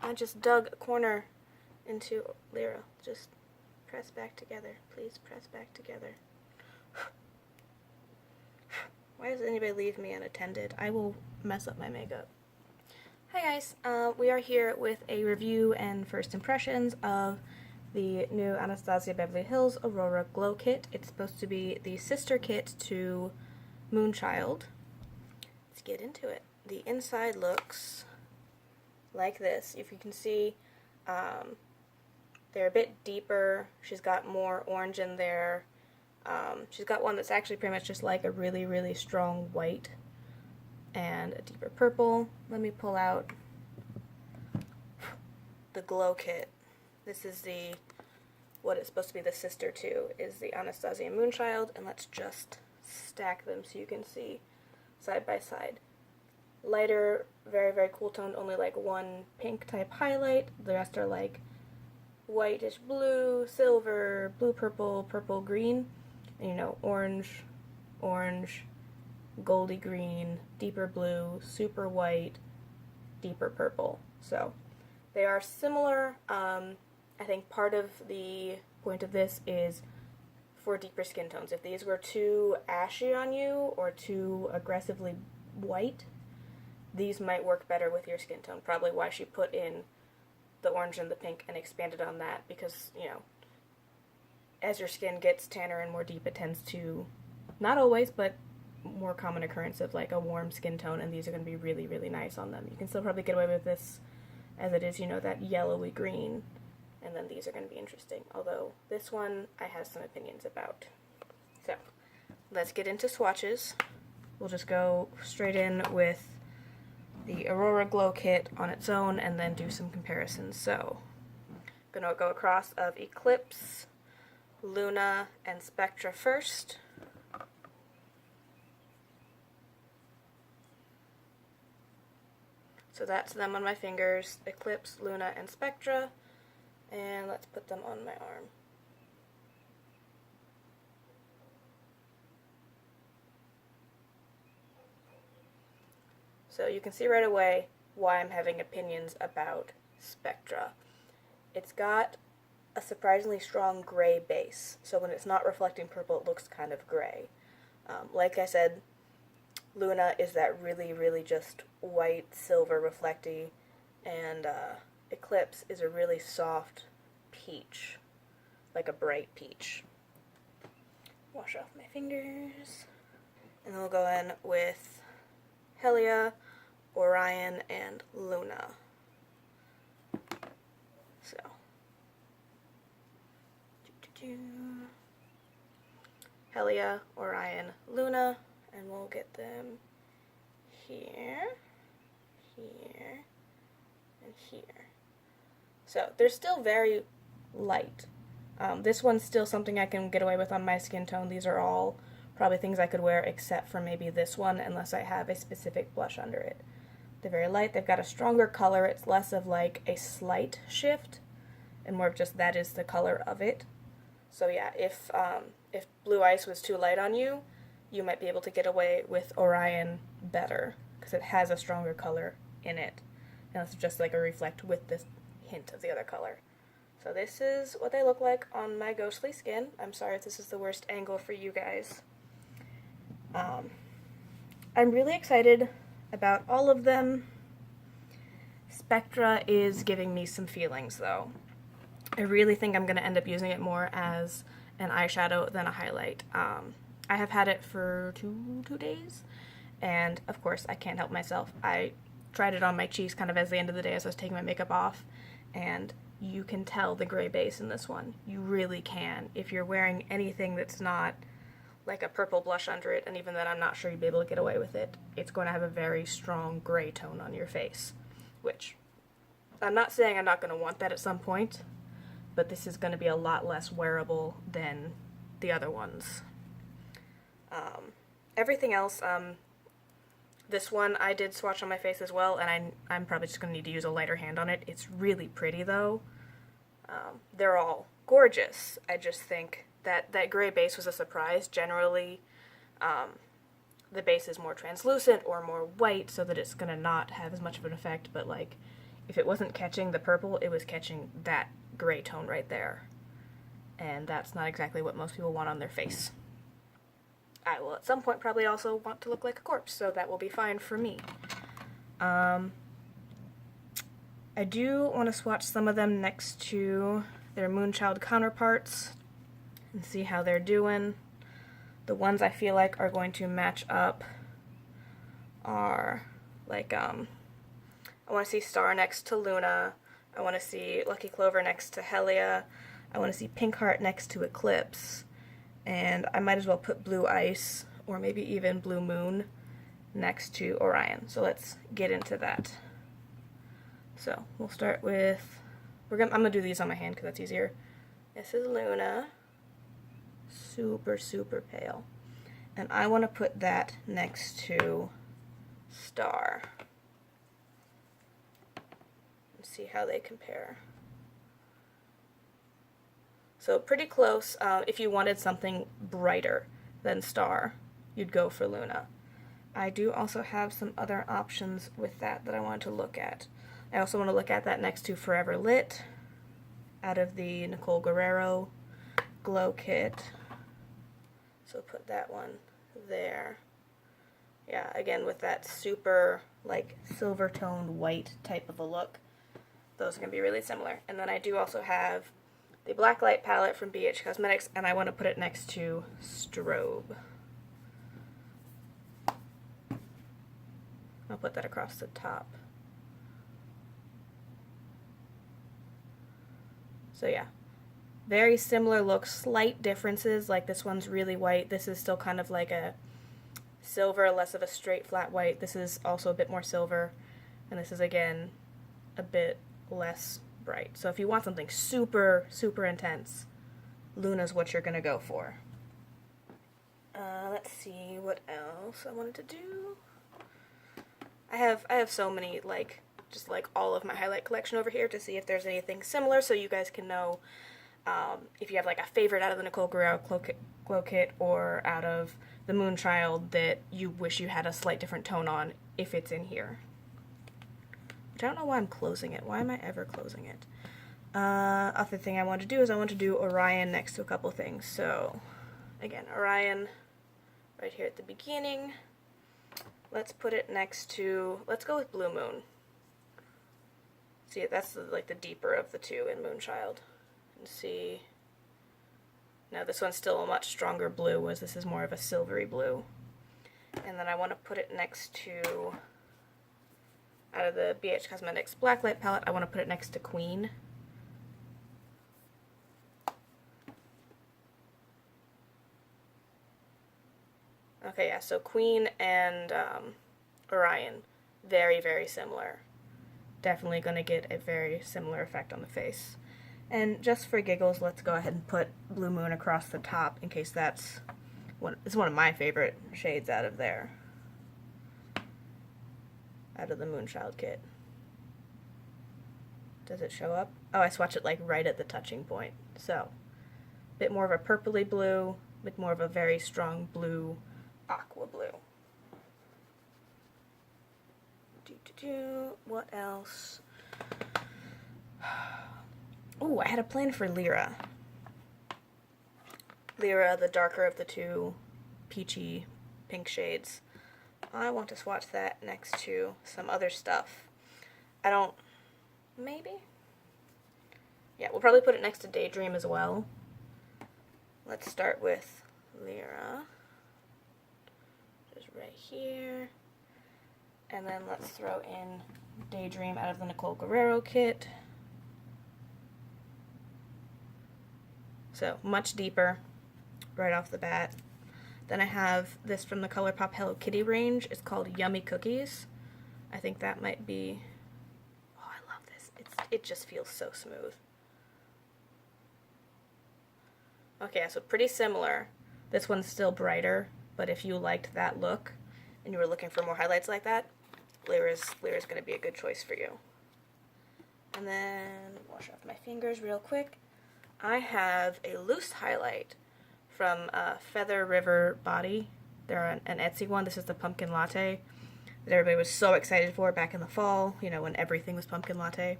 I just dug a corner into Lyra. Just press back together. Please press back together. Why does anybody leave me unattended? I will mess up my makeup. Hi guys, we are here with a review and first impressions of the new Anastasia Beverly Hills Aurora Glow Kit. It's supposed to be the sister kit to Moonchild. Let's get into it. The inside looks like this. If you can see, they're a bit deeper. She's got more orange in there. She's got one that's actually pretty much just like a really, really strong white and a deeper purple. Let me pull out the Glow Kit. This is what it's supposed to be the sister to, is the Anastasia Moonchild, and let's just stack them so you can see side by side. Lighter, very, very cool toned, only like one pink type highlight. The rest are like whitish blue, silver, blue purple, purple green, and, you know, orange, orange, goldy green, deeper blue, super white, deeper purple. So they are similar. I think part of the point of this is for deeper skin tones. If these were too ashy on you or too aggressively white, these might work better with your skin tone. Probably why she put in the orange and the pink and expanded on that, because, you know, as your skin gets tanner and more deep, it tends to, not always, but more common occurrence of like a warm skin tone, and these are going to be really, really nice on them. You can still probably get away with this as it is, you know, that yellowy green, and then these are going to be interesting, although this one I have some opinions about. So, let's get into swatches. We'll just go straight in with the Aurora Glow Kit on its own and then do some comparisons. So, I'm going to go across of Eclipse, Luna, and Spectra first. So that's them on my fingers, Eclipse, Luna, and Spectra. And let's put them on my arm. So you can see right away why I'm having opinions about Spectra. It's got a surprisingly strong gray base, so when it's not reflecting purple, it looks kind of gray. Like I said, Luna is that really, really just white, silver, reflecty, and Eclipse is a really soft peach, like a bright peach. Wash off my fingers. And then we'll go in with Helia, Orion, and Luna. So, Helia, Orion, Luna, and we'll get them here, here, and here. So they're still very light. This one's still something I can get away with on my skin tone. These are all probably things I could wear except for maybe this one, unless I have a specific blush under it. They're very light. They've got a stronger color. It's less of like a slight shift and more of just that is the color of it. So yeah, if Blue Ice was too light on you, you might be able to get away with Orion better because it has a stronger color in it. And it's just like a reflect with this hint of the other color. So this is what they look like on my ghostly skin. I'm sorry if this is the worst angle for you guys. I'm really excited about all of them. Spectra is giving me some feelings though. I really think I'm going to end up using it more as an eyeshadow than a highlight. I have had it for two days, and of course I can't help myself. I tried it on my cheeks kind of as the end of the day as I was taking my makeup off, and you can tell the gray base in this one. You really can. If you're wearing anything that's not like a purple blush under it, and even then I'm not sure you'd be able to get away with it, it's going to have a very strong gray tone on your face, which I'm not saying I'm not going to want that at some point, but this is going to be a lot less wearable than the other ones. Everything else, this one I did swatch on my face as well, and I'm probably just going to need to use a lighter hand on it. It's really pretty though. They're all gorgeous. I just think that gray base was a surprise. Generally, the base is more translucent or more white so that it's going to not have as much of an effect, but like if it wasn't catching the purple, it was catching that gray tone right there. And that's not exactly what most people want on their face. I will at some point probably also want to look like a corpse, so that will be fine for me. I do want to swatch some of them next to their Moonchild counterparts and see how they're doing. The ones I feel like are going to match up are like, I want to see Star next to Luna. I want to see Lucky Clover next to Helia. I want to see Pink Heart next to Eclipse. And I might as well put Blue Ice, or maybe even Blue Moon, next to Orion. So let's get into that. So we'll start with, I'm gonna do these on my hand because that's easier. This is Luna, super, super pale. And I want to put that next to Star. And see how they compare. So pretty close. If you wanted something brighter than Star, you'd go for Luna. I do also have some other options with that I wanted to look at. I also want to look at that next to Forever Lit, out of the Nicole Guerriero Glow Kit. So put that one there. Yeah, again with that super like silver toned white type of a look. Those are going to be really similar. And then I do also have the Blacklight palette from ABH Cosmetics, and I want to put it next to Strobe. I'll put that across the top. So yeah, very similar looks, slight differences, like this one's really white, this is still kind of like a silver, less of a straight flat white, this is also a bit more silver, and this is again a bit less bright. So if you want something super, super intense, Luna's what you're gonna go for. Let's see what else I wanted to do. I have so many, like, just like all of my highlight collection over here to see if there's anything similar, so you guys can know if you have like a favorite out of the Nicole Guerriero Glow Kit or out of the Moonchild that you wish you had a slight different tone on, if it's in here. Which I don't know why I'm closing it. Why am I ever closing it? Other thing I want to do is I want to do Orion next to a couple things. So again, Orion right here at the beginning. Let's put it next to, let's go with Blue Moon. See, that's like the deeper of the two in Moonchild. And see, now this one's still a much stronger blue, whereas this is more of a silvery blue. And then I want to put it next to, out of the ABH Cosmetics Blacklight palette, I want to put it next to Queen. Okay, yeah, so Queen and Orion, very, very similar. Definitely going to get a very similar effect on the face. And just for giggles, let's go ahead and put Blue Moon across the top in case it's one of my favorite shades out of there. Out of the Moonchild kit. Does it show up? Oh, I swatched it like right at the touching point. So, a bit more of a purpley blue, a bit more of a very strong blue, aqua blue. What else? Oh, I had a plan for Lyra. Lyra, the darker of the two peachy pink shades. I want to swatch that next to some other stuff. Maybe? Yeah, we'll probably put it next to Daydream as well. Let's start with Lyra. Just right here. And then let's throw in Daydream out of the Nicole Guerriero kit. So, much deeper right off the bat. Then I have this from the Colourpop Hello Kitty range. It's called Yummy Cookies. I think that might be... Oh, I love this. It just feels so smooth. Okay, so pretty similar. This one's still brighter, but if you liked that look and you were looking for more highlights like that, Lyra's going to be a good choice for you. And then, wash off my fingers real quick. I have a loose highlight from Feather River Body. They're an Etsy one. This is the Pumpkin Latte. that everybody was so excited for back in the fall, you know, when everything was pumpkin latte.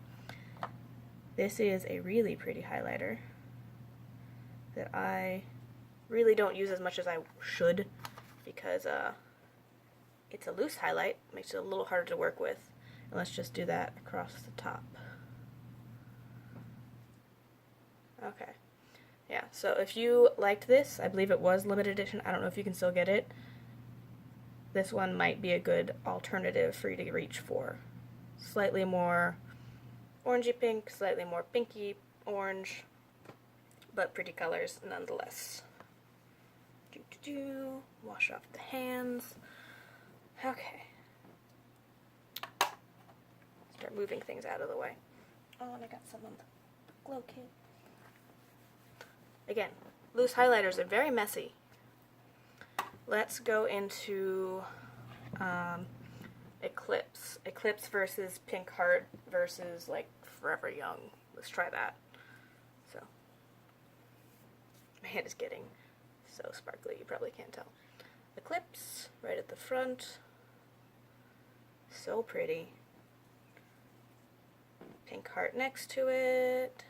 This is a really pretty highlighter that I really don't use as much as I should because it's a loose highlight, makes it a little harder to work with. And let's just do that across the top. Okay. Yeah, so if you liked this, I believe it was limited edition. I don't know if you can still get it. This one might be a good alternative for you to reach for. Slightly more orangey pink, slightly more pinky orange, but pretty colors nonetheless. Wash off the hands. Okay. Start moving things out of the way. Oh, and I got some on the Glow Kit. Again, loose highlighters are very messy. Let's go into Eclipse. Eclipse versus Pink Heart versus like Forever Young. Let's try that. So, my hand is getting so sparkly, you probably can't tell. Eclipse, right at the front. So pretty. Pink Heart next to it.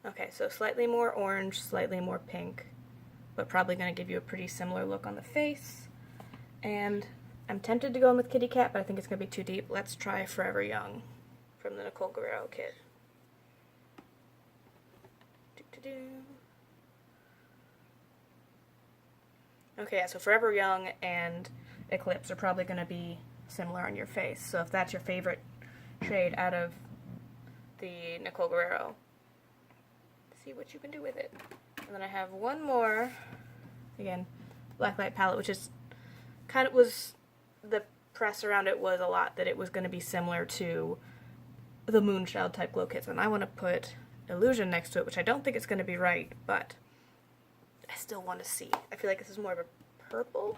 Okay, so slightly more orange, slightly more pink, but probably going to give you a pretty similar look on the face. And I'm tempted to go in with Kitty Cat, but I think it's going to be too deep. Let's try Forever Young from the Nicole Guerriero kit. Okay, yeah, so Forever Young and Eclipse are probably going to be similar on your face. So if that's your favorite shade out of the Nicole Guerriero, see what you can do with it. And then I have one more, again, Blacklight palette, which is kind of was, the press around it was a lot that it was going to be similar to the Moonchild type glow kits. And I want to put Illusion next to it, which I don't think it's going to be right, but I still want to see. I feel like this is more of a purple.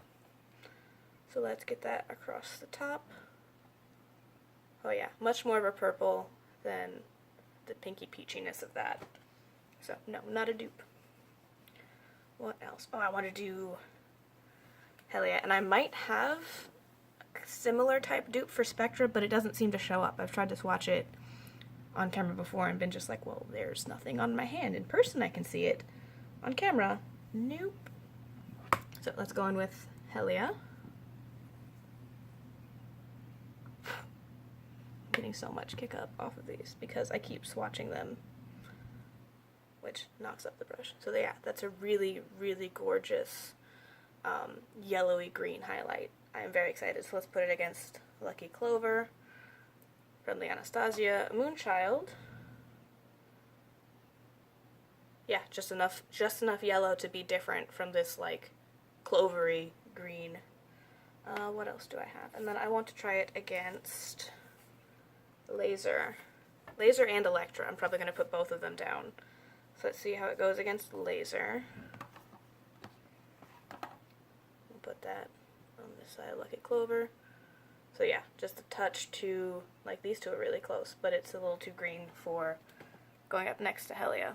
So let's get that across the top. Oh yeah, much more of a purple than the pinky peachiness of that. So, no, not a dupe. What else? Oh, I want to do Hell Yeah. And I might have a similar type dupe for Spectra, but it doesn't seem to show up. I've tried to swatch it on camera before and been just like, well, there's nothing on my hand. In person, I can see it. On camera, nope. So let's go in with Hell Yeah. I'm getting so much kick up off of these because I keep swatching them, which knocks up the brush. So yeah, that's a really, really gorgeous yellowy green highlight. I am very excited. So let's put it against Lucky Clover from the Anastasia Moonchild. Yeah, just enough yellow to be different from this like clovery green. What else do I have? And then I want to try it against Laser and Electra. I'm probably going to put both of them down. So let's see how it goes against Laser. We'll put that on this side of Lucky Clover. So yeah, just a touch too, like these two are really close, but it's a little too green for going up next to Helia.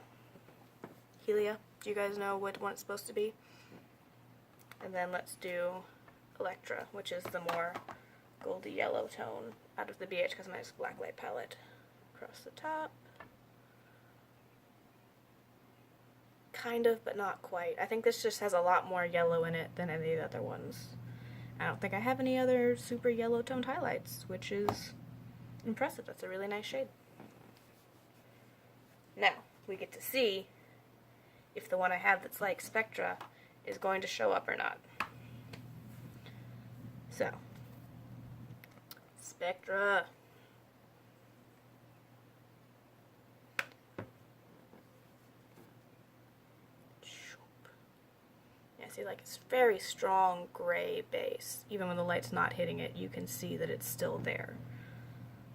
Helia, do you guys know what one it's supposed to be? And then let's do Electra, which is the more goldy yellow tone out of the ABH Cosmetics Blacklight palette. Across the top. Kind of, but not quite. I think this just has a lot more yellow in it than any of the other ones. I don't think I have any other super yellow toned highlights, which is impressive. That's a really nice shade. Now, we get to see if the one I have that's like Spectra is going to show up or not. So, Spectra. Yeah, see, like it's very strong gray base. Even when the light's not hitting it, you can see that it's still there.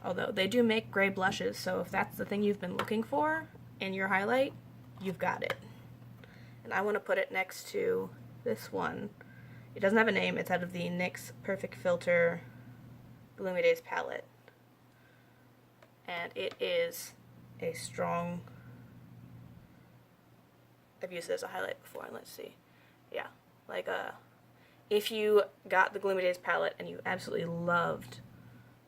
Although they do make gray blushes, so if that's the thing you've been looking for in your highlight, you've got it. And I want to put it next to this one. It doesn't have a name. It's out of the NYX Perfect Filter Gloomy Days palette. And it is a strong... I've used it as a highlight before, and let's see. Yeah, like a If you got the Gloomy Days palette and you absolutely loved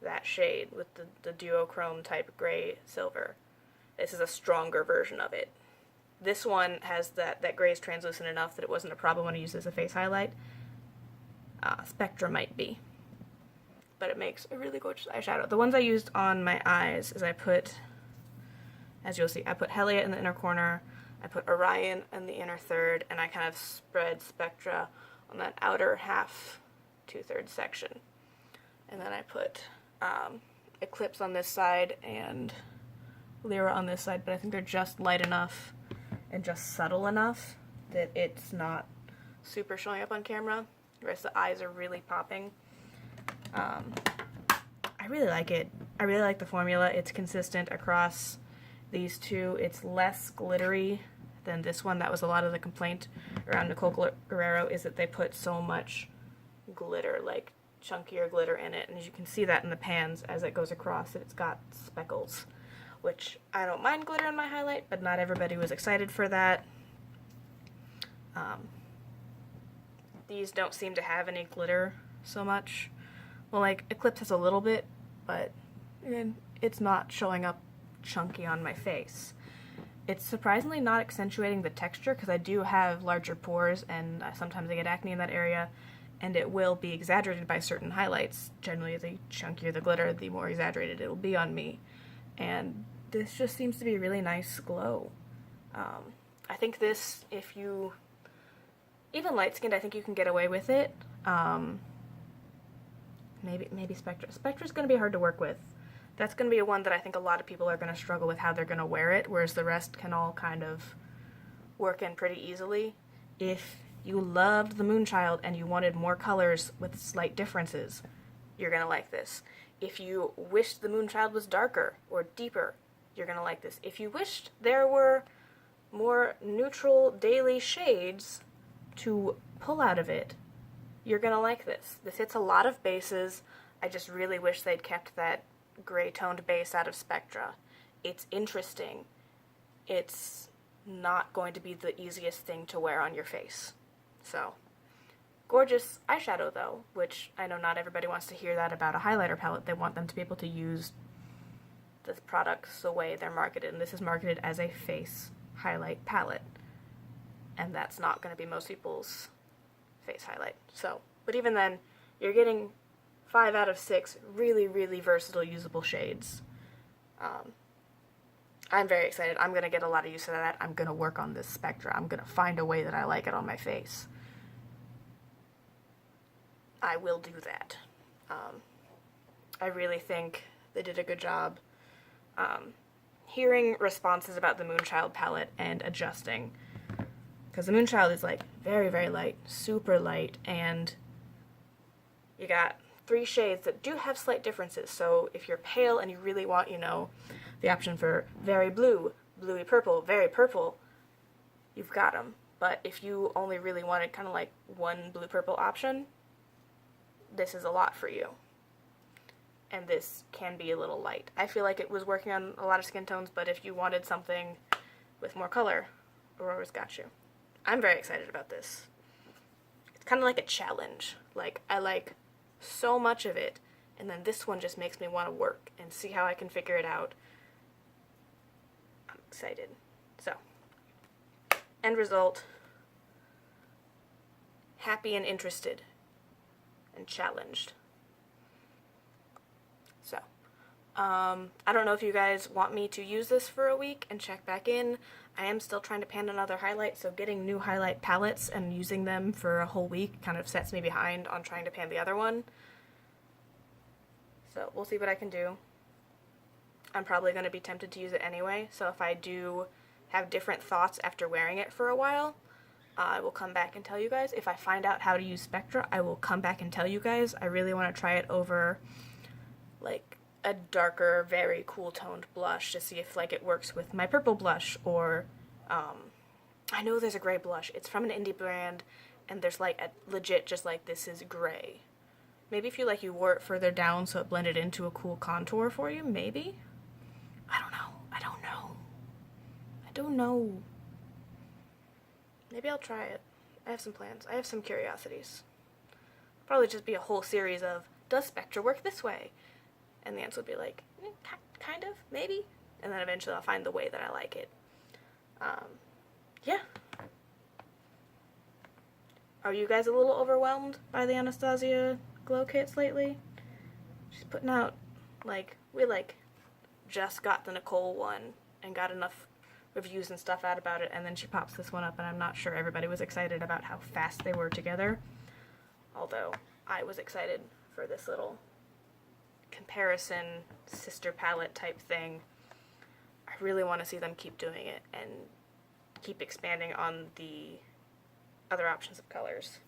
that shade with the duochrome type gray silver, this is a stronger version of it. This one has that gray is translucent enough that it wasn't a problem when I used it as a face highlight. Spectra might be. But it makes a really gorgeous eyeshadow. The ones I used on my eyes is I put, as you'll see, I put Helia in the inner corner, I put Orion in the inner third, and I kind of spread Spectra on that outer half, 2/3 section. And then I put Eclipse on this side and Lyra on this side, but I think they're just light enough and just subtle enough that it's not super showing up on camera, whereas the eyes are really popping. I really like it. I really like the formula. It's consistent across these two. It's less glittery than this one. That was a lot of the complaint around Nicole Guerriero, is that they put so much glitter, like chunkier glitter in it, and as you can see that in the pans as it goes across, it's got speckles, which I don't mind glitter in my highlight, but not everybody was excited for that. These don't seem to have any glitter so much. Well, like, Eclipse has a little bit, but it's not showing up chunky on my face. It's surprisingly not accentuating the texture, because I do have larger pores, and sometimes I get acne in that area, and it will be exaggerated by certain highlights. Generally, the chunkier the glitter, the more exaggerated it will be on me. And this just seems to be a really nice glow. I think this, if you, even light-skinned, I think you can get away with it. Maybe Spectra. Spectra's going to be hard to work with. That's going to be a one that I think a lot of people are going to struggle with how they're going to wear it, whereas the rest can all kind of work in pretty easily. If you loved the Moonchild and you wanted more colors with slight differences, you're going to like this. If you wished the Moonchild was darker or deeper, you're going to like this. If you wished there were more neutral daily shades to pull out of it, you're going to like this. This hits a lot of bases. I just really wish they'd kept that gray-toned base out of Spectra. It's interesting. It's not going to be the easiest thing to wear on your face. So, gorgeous eyeshadow though, which I know not everybody wants to hear that about a highlighter palette. They want them to be able to use the products the way they're marketed, and this is marketed as a face highlight palette. And that's not going to be most people's face highlight. So, but even then, you're getting 5 out of 6 really, really versatile, usable shades. I'm very excited. I'm going to get a lot of use out of that. I'm going to work on this Spectra. I'm going to find a way that I like it on my face. I will do that. I really think they did a good job hearing responses about the Moonchild palette and adjusting. Because the Moonchild is like very, very light, super light, and you got 3 shades that do have slight differences. So if you're pale and you really want, the option for very blue, bluey purple, very purple, you've got them. But if you only really wanted kind of like one blue-purple option, this is a lot for you. And this can be a little light. I feel like it was working on a lot of skin tones, but if you wanted something with more color, Aurora's got you. I'm very excited about this. It's kind of like a challenge. Like, I like so much of it, and then this one just makes me want to work and see how I can figure it out. I'm excited. So, end result, happy and interested and challenged. So, I don't know if you guys want me to use this for a week and check back in. I am still trying to pan another highlight, so getting new highlight palettes and using them for a whole week kind of sets me behind on trying to pan the other one. So we'll see what I can do. I'm probably going to be tempted to use it anyway, so if I do have different thoughts after wearing it for a while, I will come back and tell you guys. If I find out how to use Spectra, I will come back and tell you guys. I really want to try it over like a darker, very cool toned blush to see if like it works with my purple blush, or I know there's a gray blush. It's from an indie brand, and there's like a legit just like this is gray. Maybe if you wore it further down so it blended into a cool contour for you, maybe? I don't know. Maybe I'll try it. I have some plans. I have some curiosities. probably just be a whole series of, does Spectra work this way? And the answer would be like, kind of, maybe. And then eventually I'll find the way that I like it. Yeah. Are you guys a little overwhelmed by the Anastasia Glow Kits lately? She's putting out, like, we, like, just got the Nicole one and got enough reviews and stuff out about it, and then she pops this one up, and I'm not sure everybody was excited about how fast they were together. Although, I was excited for this little comparison sister palette type thing. I really want to see them keep doing it and keep expanding on the other options of colors.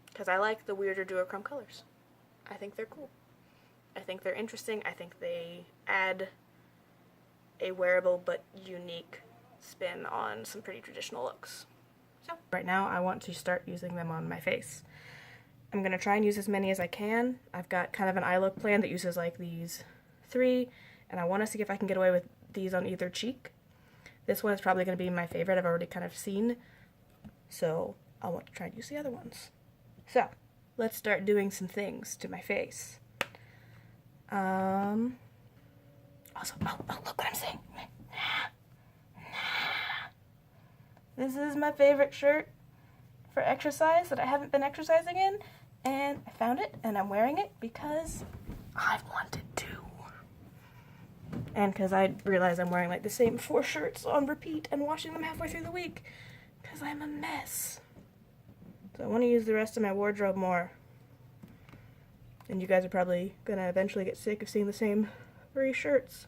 Because I like the weirder duochrome colors. I think they're cool. I think they're interesting. I think they add a wearable but unique spin on some pretty traditional looks. So right now I want to start using them on my face. I'm going to try and use as many as I can. I've got kind of an eye look plan that uses like these 3, and I want to see if I can get away with these on either cheek. This one is probably going to be my favorite. I've already kind of seen, so I want to try and use the other ones. So let's start doing some things to my face. Also, look what I'm saying. This is my favorite shirt for exercise that I haven't been exercising in, and I found it, and I'm wearing it because I wanted to. And because I realize I'm wearing like the same 4 shirts on repeat and washing them halfway through the week, because I'm a mess. So I want to use the rest of my wardrobe more. And you guys are probably going to eventually get sick of seeing the same 3 shirts.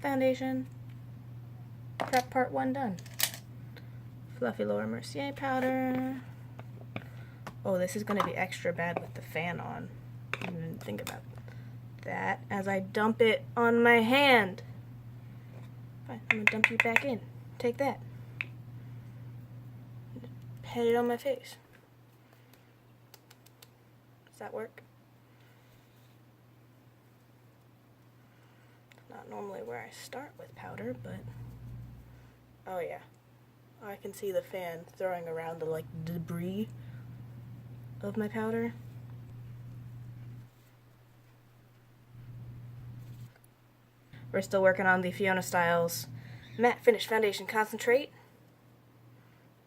Foundation. Prep part 1 done. Fluffy Laura Mercier powder. Oh, this is going to be extra bad with the fan on. I didn't even think about that as I dump it on my hand. Fine, I'm going to dump you back in. Take that. Pat it on my face. Does that work? Not normally where I start with powder, but oh yeah. I can see the fan throwing around the like debris of my powder. We're still working on the Fiona Styles Matte Finish Foundation Concentrate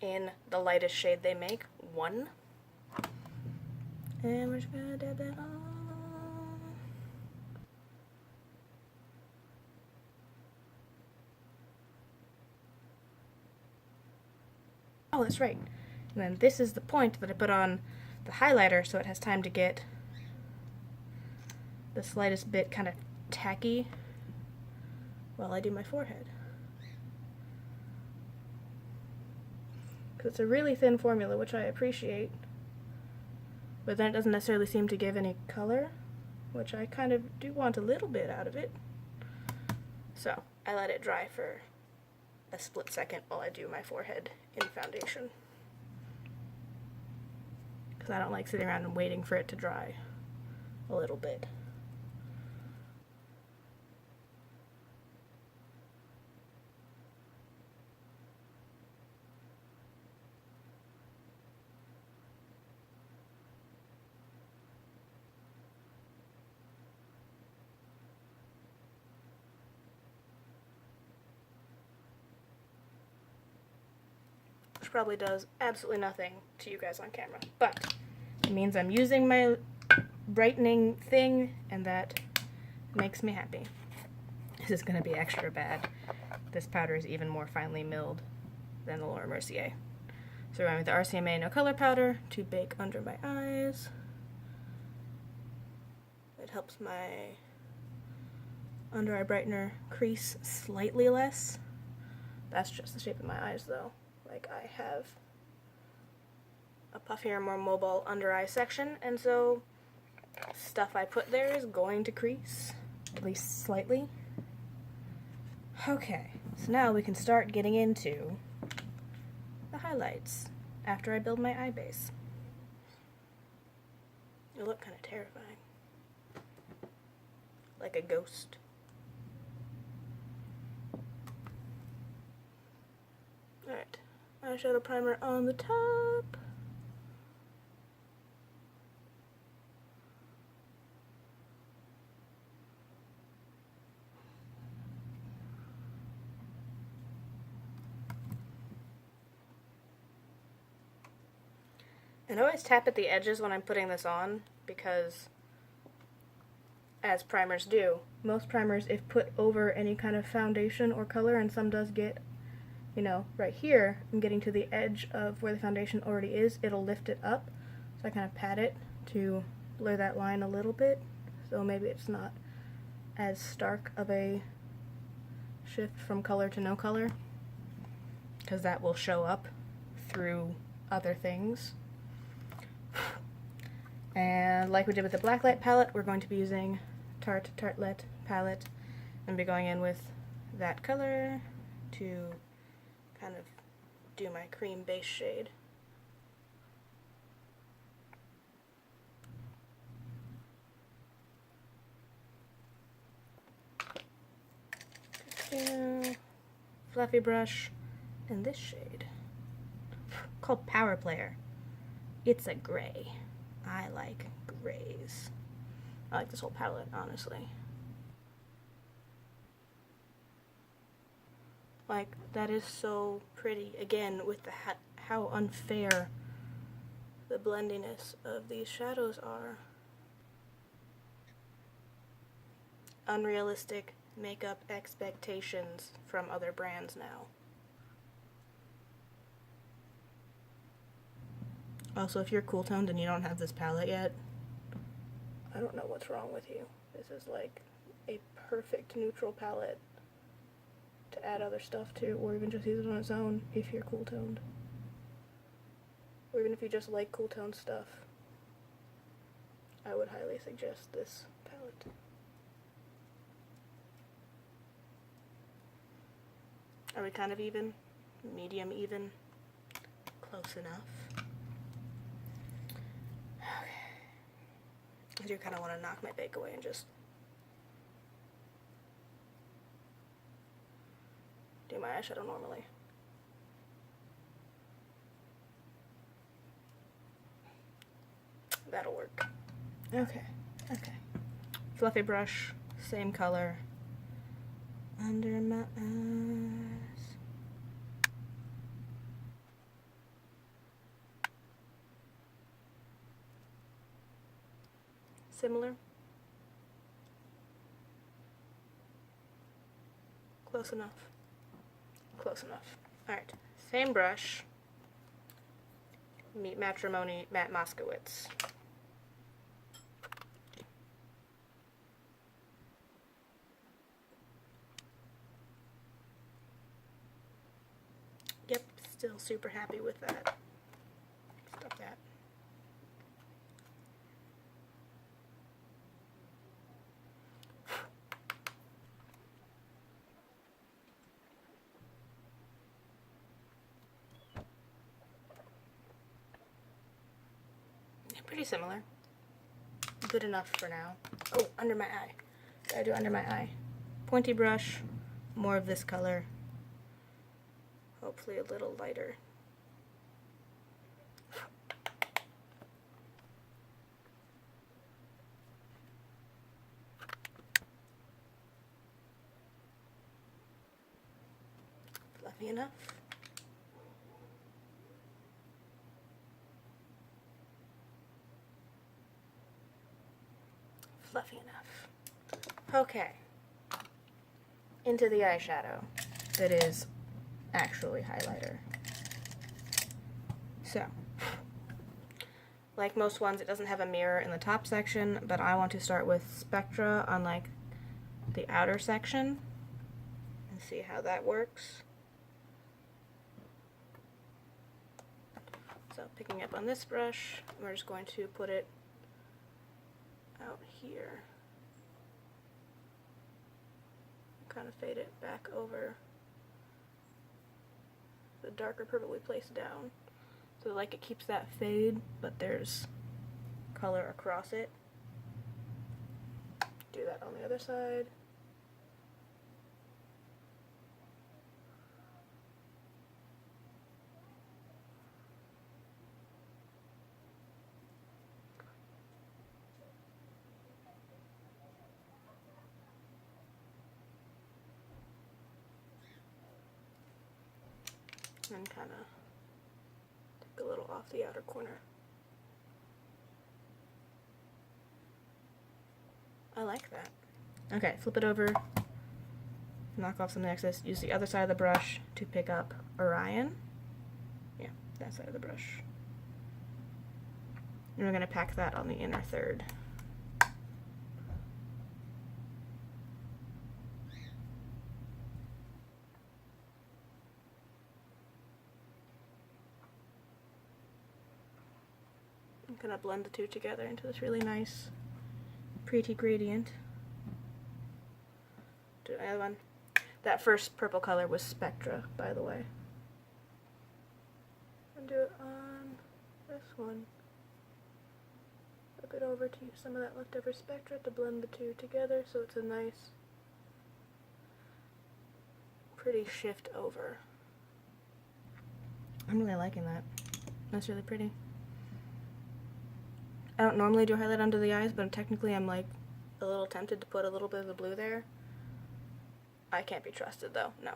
in the lightest shade they make, 1. And we're just gonna dab that on. Oh, that's right. And then this is the point that I put on the highlighter so it has time to get the slightest bit kind of tacky while I do my forehead. Because it's a really thin formula, which I appreciate, but then it doesn't necessarily seem to give any color, which I kind of do want a little bit out of it. So I let it dry for a split second while I do my forehead in foundation. Because I don't like sitting around and waiting for it to dry a little bit. Which probably does absolutely nothing to you guys on camera, but it means I'm using my brightening thing, and that makes me happy. This is going to be extra bad. This powder is even more finely milled than the Laura Mercier. So we're going with the RCMA No Color Powder to bake under my eyes. It helps my under eye brightener crease slightly less. That's just the shape of my eyes though. Like, I have a puffier, more mobile under eye section, and so stuff I put there is going to crease, at least slightly. Okay, so now we can start getting into the highlights after I build my eye base. You look kind of terrifying. Like a ghost. Alright, eyeshadow primer on the top. And I always tap at the edges when I'm putting this on, because as primers do, most primers, if put over any kind of foundation or color, and some does get, you know, right here, I'm getting to the edge of where the foundation already is, it'll lift it up. So I kind of pat it to blur that line a little bit, so maybe it's not as stark of a shift from color to no color, because that will show up through other things. And like we did with the Blacklight palette, we're going to be using Tarte Tartelette palette and be going in with that color to kind of do my cream base shade. Fluffy brush and this shade called Power Player. It's a gray. I like grays. I like this whole palette, honestly. Like, that is so pretty. Again, with the how unfair the blendiness of these shadows are. Unrealistic makeup expectations from other brands now. Also, if you're cool toned and you don't have this palette yet, I don't know what's wrong with you. This is like a perfect neutral palette to add other stuff to, or even just use it on its own if you're cool toned. Or even if you just like cool toned stuff, I would highly suggest this palette. Are we kind of even? Medium even? Close enough. I do kind of want to knock my bake away and just do my eyeshadow normally. That'll work. Okay. Fluffy brush, same color, under my eyes. Similar. Close enough. Close enough. Alright, same brush. Meet Matrimony Matte Moskowitz. Yep, still super happy with that. Stop that. Pretty similar. Good enough for now. Oh, under my eye. Gotta do under my eye. Pointy brush, more of this color. Hopefully a little lighter. Fluffy enough. Fluffy enough. Okay. Into the eyeshadow that is actually highlighter. So, like most ones, it doesn't have a mirror in the top section, but I want to start with Spectra on like the outer section and see how that works. So picking up on this brush, we're just going to put it out here. Kind of fade it back over the darker purple we placed down. So like it keeps that fade, but there's color across it. Do that on the other side. And kind of take a little off the outer corner. I like that. Okay, flip it over, knock off some excess, use the other side of the brush to pick up Orion. Yeah, that side of the brush. And we're going to pack that on the inner third. I'm going to blend the two together into this really nice, pretty gradient. Do another one. That first purple color was Spectra, by the way. And do it on this one. Flip it over to use some of that leftover Spectra to blend the two together so it's a nice, pretty shift over. I'm really liking that. That's really pretty. I don't normally do highlight under the eyes, but technically I'm like a little tempted to put a little bit of the blue there. I can't be trusted though, no.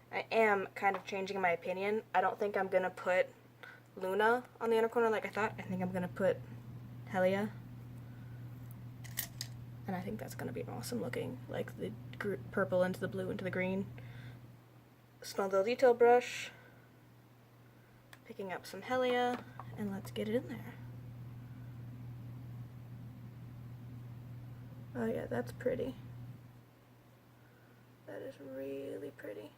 I am kind of changing my opinion. I don't think I'm gonna put Luna on the inner corner like I thought. I think I'm gonna put Helia. And I think that's gonna be awesome looking. Like the purple into the blue into the green. Small little detail brush. Picking up some Helia, and let's get it in there. Oh yeah, that's pretty. That is really pretty.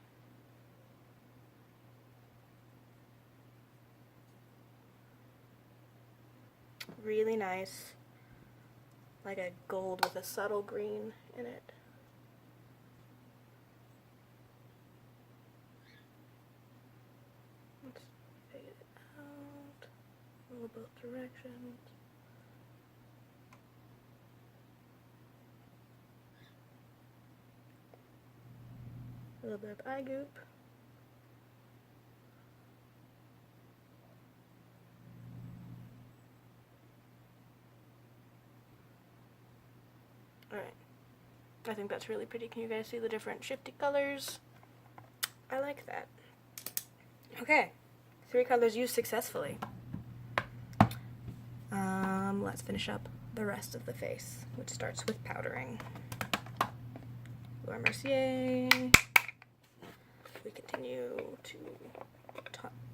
Really nice. Like a gold with a subtle green in it. Let's fade it out. A little both directions. A little bit of eye goop. Alright. I think that's really pretty. Can you guys see the different shifty colors? I like that. Okay. 3 colors used successfully. Let's finish up the rest of the face, which starts with powdering. Laura Mercier. We continue to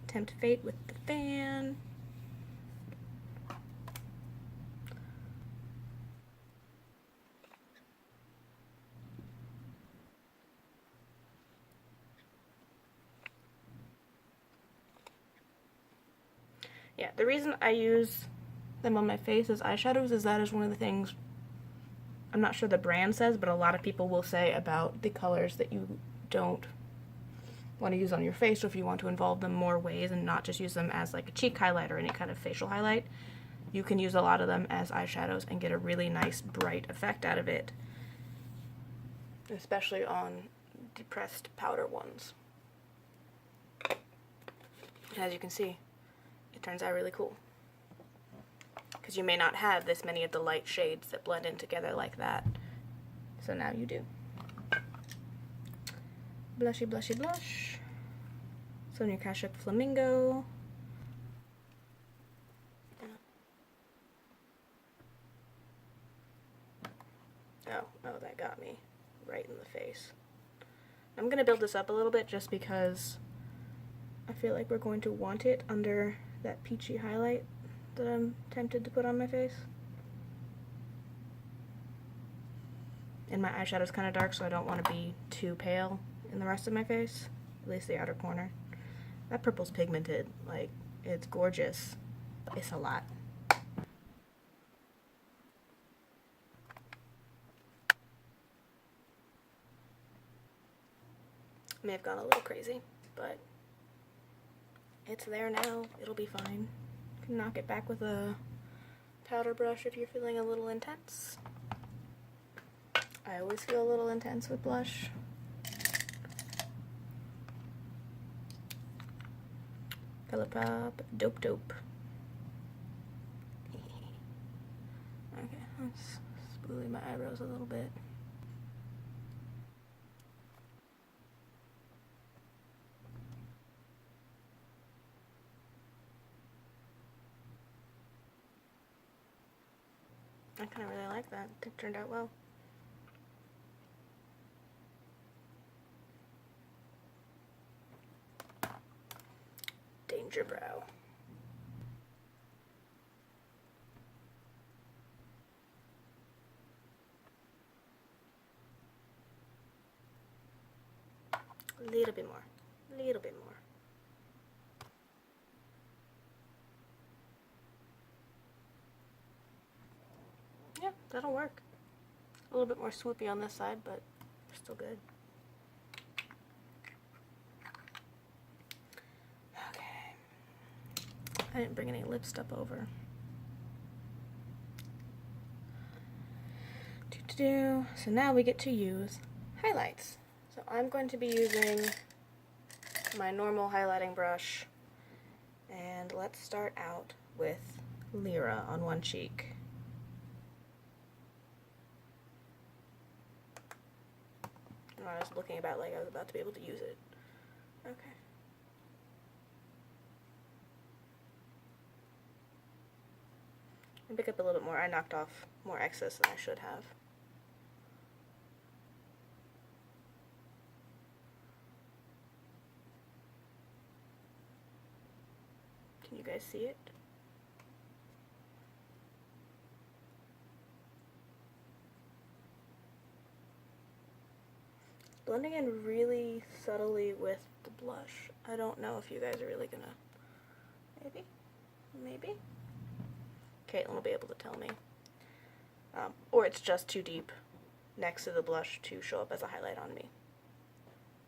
tempt fate with the fan. Yeah, the reason I use them on my face as eyeshadows is that is one of the things, I'm not sure the brand says, but a lot of people will say about the colors that you don't want to use on your face, or if you want to involve them more ways and not just use them as like a cheek highlight or any kind of facial highlight, you can use a lot of them as eyeshadows and get a really nice bright effect out of it, especially on depressed powder ones. As you can see, it turns out really cool, because you may not have this many of the light shades that blend in together like that, so now you do. Blushy, blushy, blush. Sonia Kashuk Flamingo. Oh, that got me right in the face. I'm going to build this up a little bit just because I feel like we're going to want it under that peachy highlight that I'm tempted to put on my face. And my eyeshadow's kind of dark, so I don't want to be too pale in the rest of my face, at least the outer corner. That purple's pigmented, like, it's gorgeous, but it's a lot. May have gone a little crazy, but it's there now. It'll be fine. Can knock it back with a powder brush if you're feeling a little intense. I always feel a little intense with blush. Colourpop Dope Dope. Okay, let's spoolie my eyebrows a little bit. I kind of really like that. It turned out well. Danger Brow. A little bit more. A little bit more. Yeah, that'll work. A little bit more swoopy on this side, but still good. Okay. I didn't bring any lip stuff over. So now we get to use highlights. So I'm going to be using my normal highlighting brush, and let's start out with Lyra on one cheek. I was looking about like I was about to be able to use it. Okay. And pick up a little bit more. I knocked off more excess than I should have. Can you guys see it? Blending in really subtly with the blush. I don't know if you guys are really gonna, maybe? Caitlin will be able to tell me. Or it's just too deep next to the blush to show up as a highlight on me.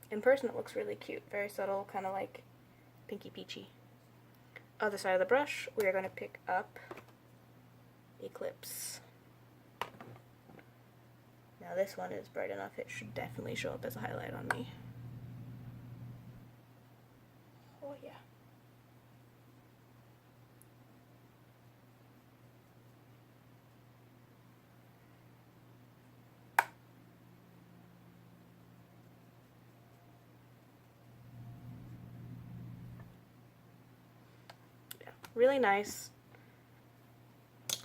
In person it looks really cute, very subtle, kind of like pinky peachy. Other side of the brush, we are going to pick up Eclipse. Now this one is bright enough, it should definitely show up as a highlight on me. Oh yeah. Yeah, really nice.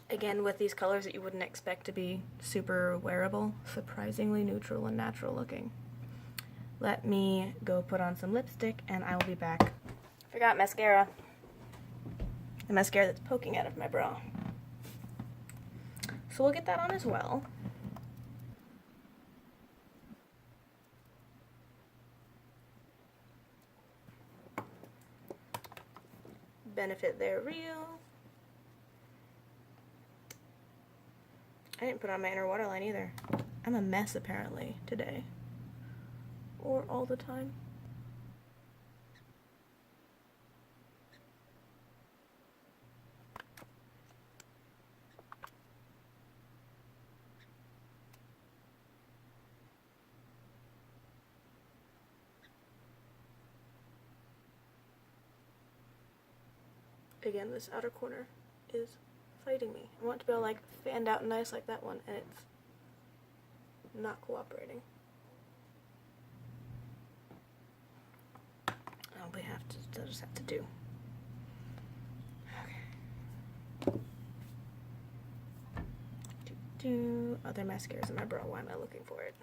Again, with these colors that you wouldn't expect to be super wearable, surprisingly neutral and natural looking. Let me go put on some lipstick and I will be back. Forgot mascara. The mascara that's poking out of my bra. So we'll get that on as well. Benefit They're Real. I didn't put on my inner waterline either. I'm a mess apparently today. Or all the time. Again, this outer corner is fighting me. I want it to be all like fanned out and nice like that one, and it's not cooperating. We have to just have to do. Okay. Other mascaras in my bra. Why am I looking for it?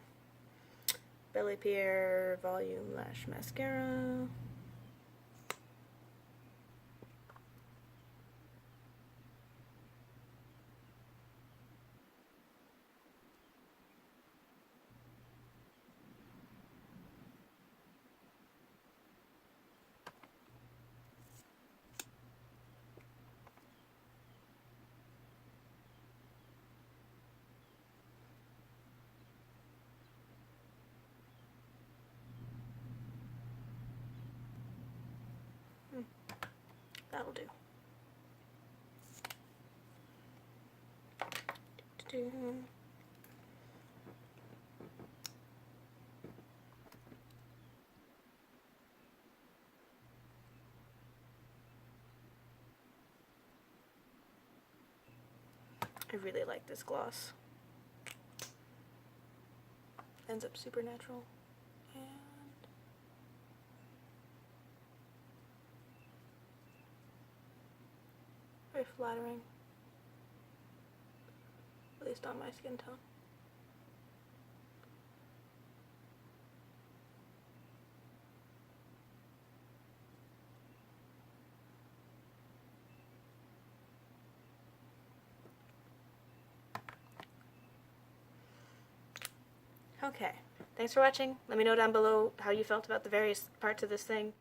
Belly Pierre Volume Lash Mascara. That'll do. do. I really like this gloss. Ends up super natural. And very flattering. At least on my skin tone. Okay, thanks for watching. Let me know down below how you felt about the various parts of this thing.